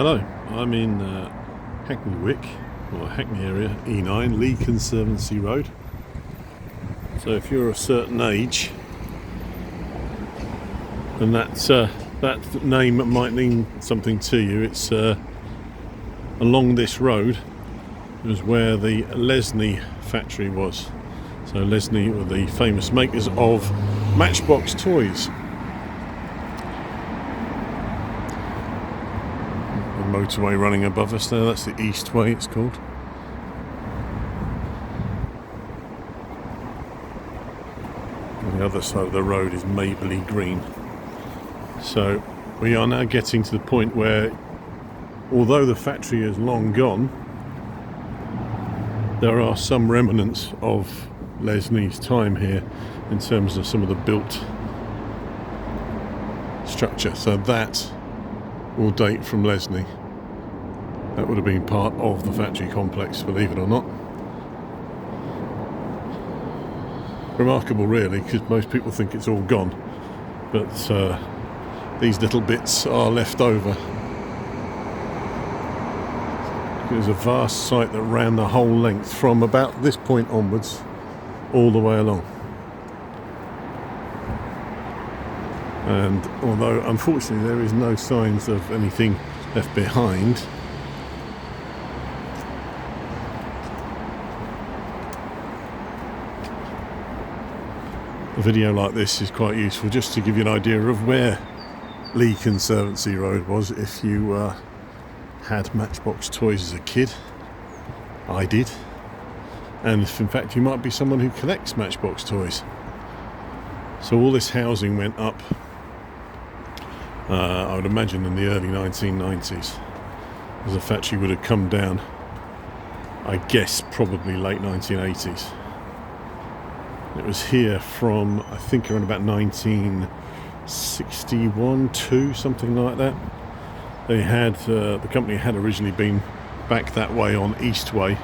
Hello, I'm in Hackney Wick, or Hackney area, E9, Lee Conservancy Road. So if you're a certain age, and that name might mean something to you, it's along this road was where the Lesney factory was. So Lesney were the famous makers of Matchbox Toys. The motorway running above us there, that's the Eastway it's called. On the other side of the road is Mabley Green. So we are now getting to the point where, although the factory is long gone, there are some remnants of Lesney's time here in terms of some of the built structure. So that will date from Lesney. That would have been part of the factory complex, believe it or not. Remarkable really, because most people think it's all gone, but these little bits are left over. It was a vast site that ran the whole length from about this point onwards all the way along. And although unfortunately there is no signs of anything left behind, a video like this is quite useful just to give you an idea of where Lee Conservancy Road was if you had Matchbox Toys as a kid. I did. And if in fact you might be someone who collects Matchbox Toys. So all this housing went up, I would imagine in the early 1990s, as the factory would have come down, I guess probably late 1980s. It was here from, I think, around about 1961, 2, something like that. They had, the company had originally been back that way on Eastway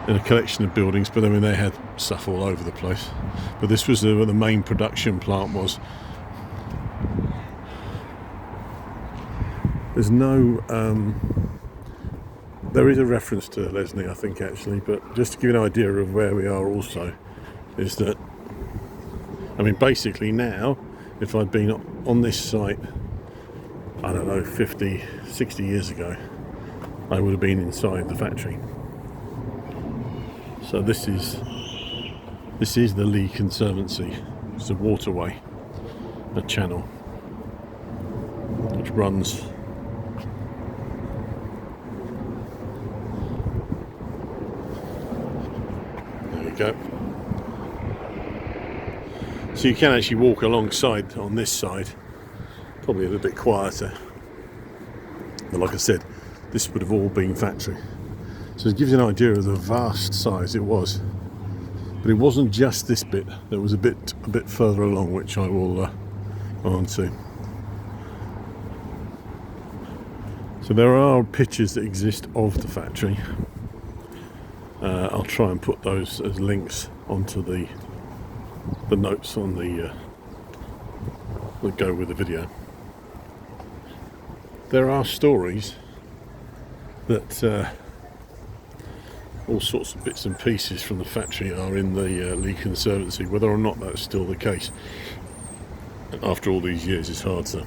in a collection of buildings, but I mean they had stuff all over the place. But this was where the main production plant was. There's no, there is a reference to Lesney, I think, actually, but just to give you an idea of where we are also, is that, I mean, basically now, if I'd been on this site, I don't know, 50, 60 years ago, I would have been inside the factory. So this is the Lee Conservancy. It's a waterway, a channel, which runs go. So you can actually walk alongside on this side, probably a little bit quieter, but like I said, this would have all been factory. So it gives you an idea of the vast size it was. But it wasn't just this bit, there was a bit further along, which I will go on to. So there are pictures that exist of the factory. I'll try and put those as links onto the notes on that go with the video. There are stories that all sorts of bits and pieces from the factory are in the Lee Conservancy. Whether or not that's still the case after all these years is hard to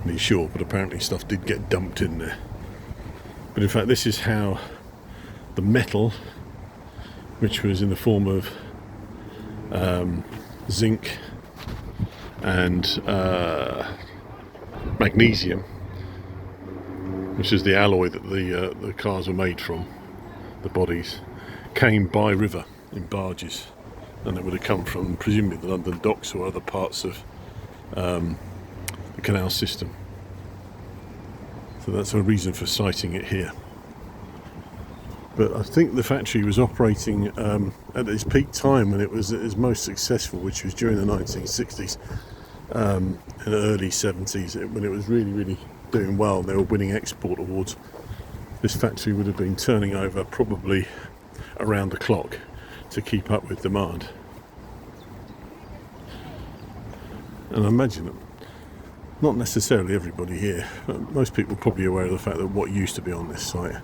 be sure, but apparently stuff did get dumped in there. But in fact, this is how the metal, which was in the form of zinc and magnesium, which is the alloy that the cars were made from, the bodies, came by river in barges, and it would have come from presumably the London docks or other parts of the canal system. So that's a reason for siting it here. But I think the factory was operating at its peak time when it was at its most successful, which was during the 1960s and the early 70s, when it was really doing well. They were winning export awards. This factory would have been turning over probably around the clock to keep up with demand. And I imagine Not necessarily everybody here, but most people are probably aware of the fact that what used to be on this site.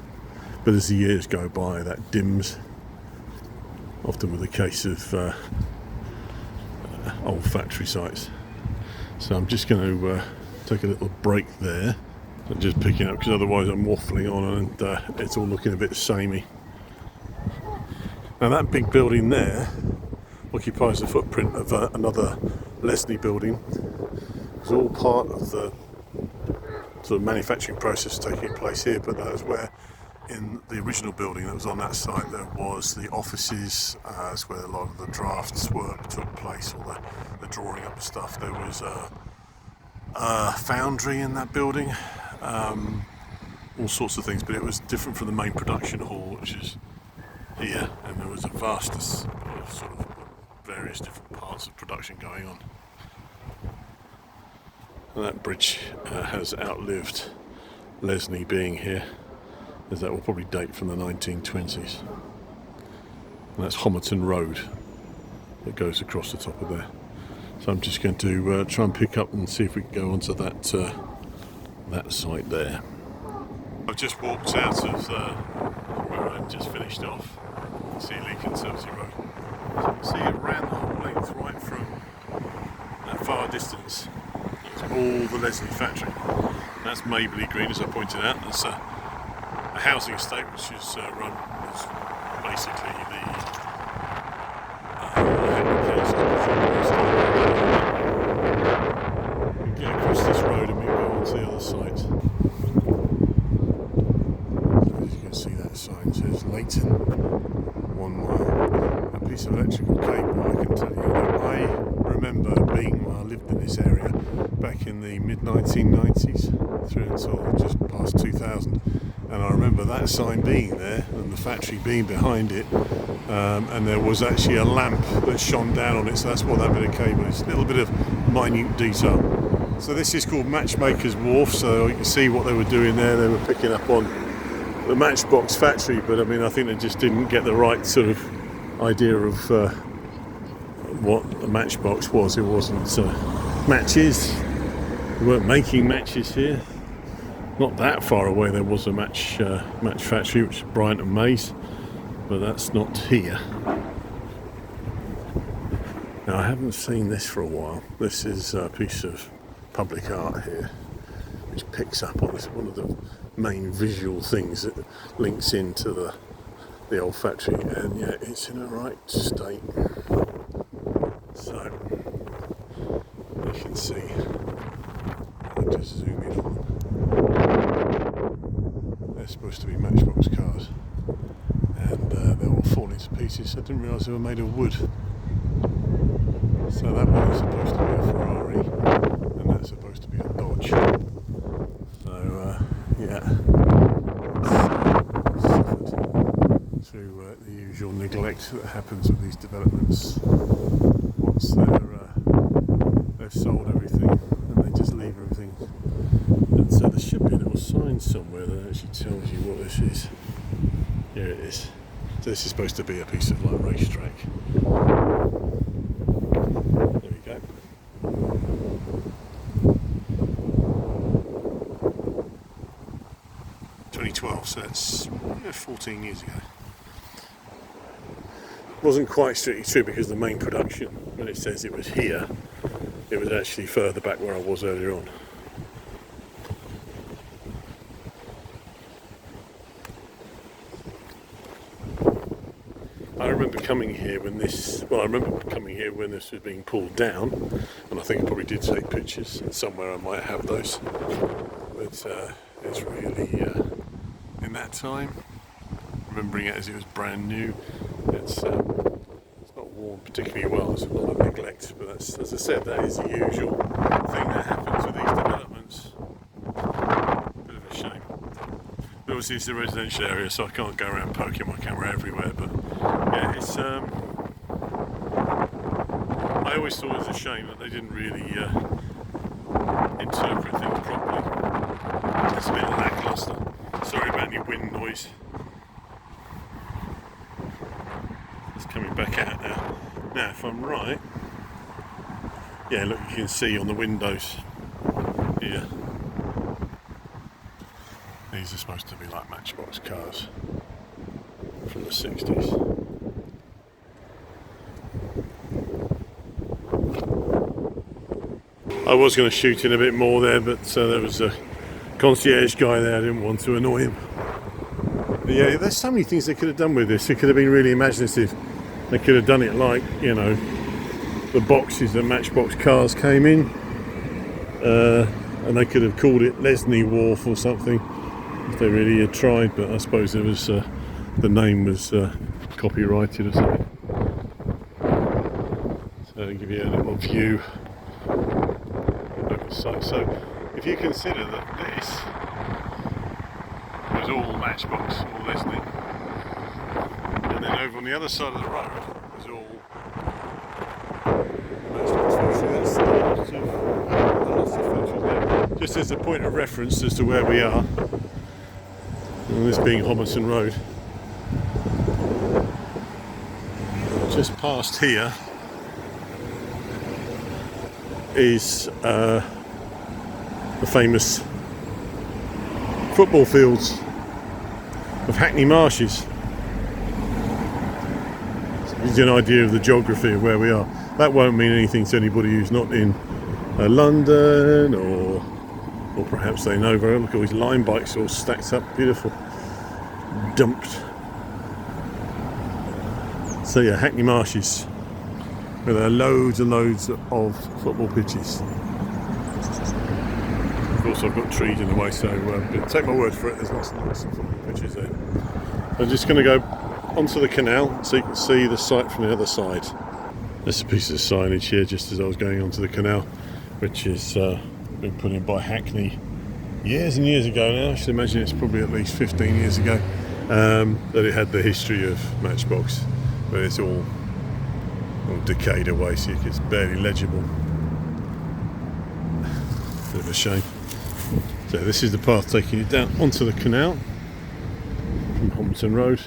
But as the years go by, that dims, often with the case of old factory sites. So I'm just going to take a little break there and just picking up, because otherwise I'm waffling on and it's all looking a bit samey. Now that big building there occupies the footprint of another Leslie building. It's all part of the sort of manufacturing process taking place here, but that was where, in the original building that was on that site, there was the offices, that's where a lot of the drafts work took place, all the drawing up stuff. There was a foundry in that building, all sorts of things, but it was different from the main production hall, which is here, and there was a vast sort of various different parts of production going on. And that bridge has outlived Leslie being here, as that will probably date from the 1920s. And that's Homerton Road that goes across the top of there. So I'm just going to try and pick up and see if we can go onto that site there. I've just walked out of where I just finished off, Sealy Conservancy Road. So you can see it ran the whole length right from that far distance. It's all the Leslie factory. And that's Mabley Green, as I pointed out. That's a housing estate which is run as basically the we get across this road and we go on to the other side. So as you can see, that sign says Leighton, 1 mile. A piece of electrical cable, I can tell you that I remember being when I lived in this area back in the mid-1990s through until just past 2000. And I remember that sign being there and the factory being behind it, and there was actually a lamp that shone down on it, so that's what that bit of cable is. A little bit of minute detail. So this is called Matchmaker's Wharf, so you can see what they were doing there. They were picking up on the Matchbox factory, but I mean, I think they just didn't get the right sort of idea of what a matchbox was. It wasn't matches. They weren't making matches here. Not that far away there was a match factory, which is Bryant and Mays, but that's not here. Now I haven't seen this for a while. This is a piece of public art here, which picks up on this, one of the main visual things that links into the old factory, and yeah, it's in a right state. So you can see, I'll just zoom in on them. They're supposed to be Matchbox cars, and they're all falling to pieces. I didn't realise they were made of wood. So that one is supposed to be a Ferrari, and that's supposed to be a Dodge. So yeah, suffered through the usual neglect that happens with these developments. Once they've sold everything, and they just leave everything. And so there should be a little sign somewhere that actually tells you what this is. Here it is. So this is supposed to be a piece of like racetrack. There we go. '12, so that's 14 years ago. Wasn't quite strictly true, because the main production, when it says it was here, it was actually further back where I was earlier on. I remember coming here when this was being pulled down, and I think I probably did take pictures, and somewhere I might have those. But it's really, in that time, remembering it as it was brand new, it's not worn particularly well. There's a lot of neglect, but that's, as I said, that is the usual thing that happens with these developments. Bit of a shame. But obviously it's a residential area, so I can't go around poking my camera everywhere, but yeah, it's I always thought it was a shame that they didn't really interpret things properly. It's a bit lackluster. Sorry about any wind noise. It's coming back out now. Now, if I'm right, yeah, look, you can see on the windows These are supposed to be like Matchbox cars from the 60s. I was going to shoot in a bit more there, but there was a concierge guy there. I didn't want to annoy him. But yeah, there's so many things they could have done with this. It could have been really imaginative. They could have done it like, you know, the boxes that Matchbox cars came in, and they could have called it Lesney Wharf or something if they really had tried. But I suppose there was the name was copyrighted or something. So I'll give you a little view. So if you consider that this was all Matchbox, all Lesney, and then over on the other side of the road was all Matchbox factory. That's the factory there. Just as a point of reference as to where we are, and this being Homerton Road. Just past here is the famous football fields of Hackney Marshes. So it gives you an idea of the geography of where we are. That won't mean anything to anybody who's not in London or perhaps they know very well. Look at all these line bikes all stacked up, beautiful, dumped. So yeah, Hackney Marshes, where there are loads and loads of football pitches. Of course, I've got trees in the way, so take my word for it, there's lots and lots of football pitches there. I'm just going to go onto the canal so you can see the site from the other side. There's a piece of signage here just as I was going onto the canal, which has been put in by Hackney years and years ago now. I should imagine it's probably at least 15 years ago, that it had the history of Matchbox, but it's all decayed away, so it's barely legible. Bit of a shame. So this is the path taking you down onto the canal from Homerton Road.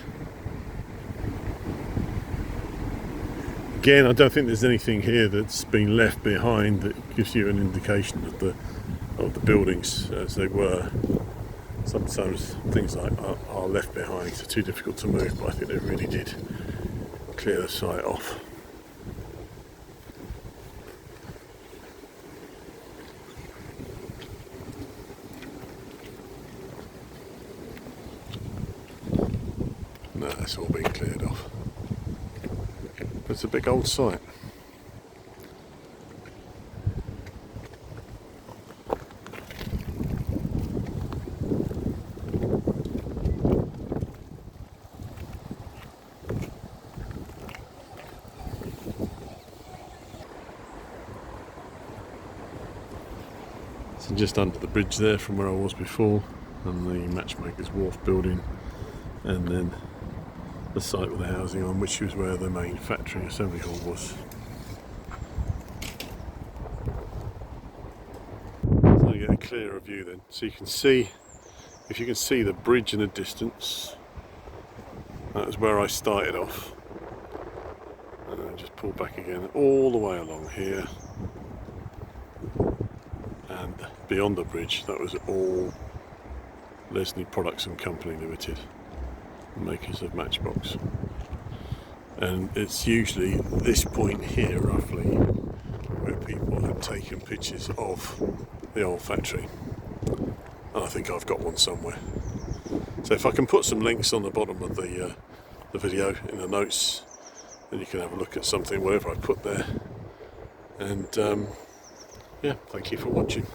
Again, I don't think there's anything here that's been left behind that gives you an indication of the buildings as they were. Sometimes things like are left behind, so too difficult to move, but I think they really did clear the site off. No, that's all been cleared off. But it's a big old site. So just under the bridge there from where I was before, and the Matchmaker's Wharf building, and then the site with the housing on, which was where the main factory assembly hall was. So you get a clearer view then, so you can see, if you can see the bridge in the distance, that was where I started off, and then just pull back again all the way along here, and beyond the bridge that was all Lesney Products and Company Limited, makers of Matchbox. And it's usually this point here roughly where people have taken pictures of the old factory, and I think I've got one somewhere. So if I can put some links on the bottom of the video in the notes, then you can have a look at something, whatever I put there. And yeah, thank you for watching.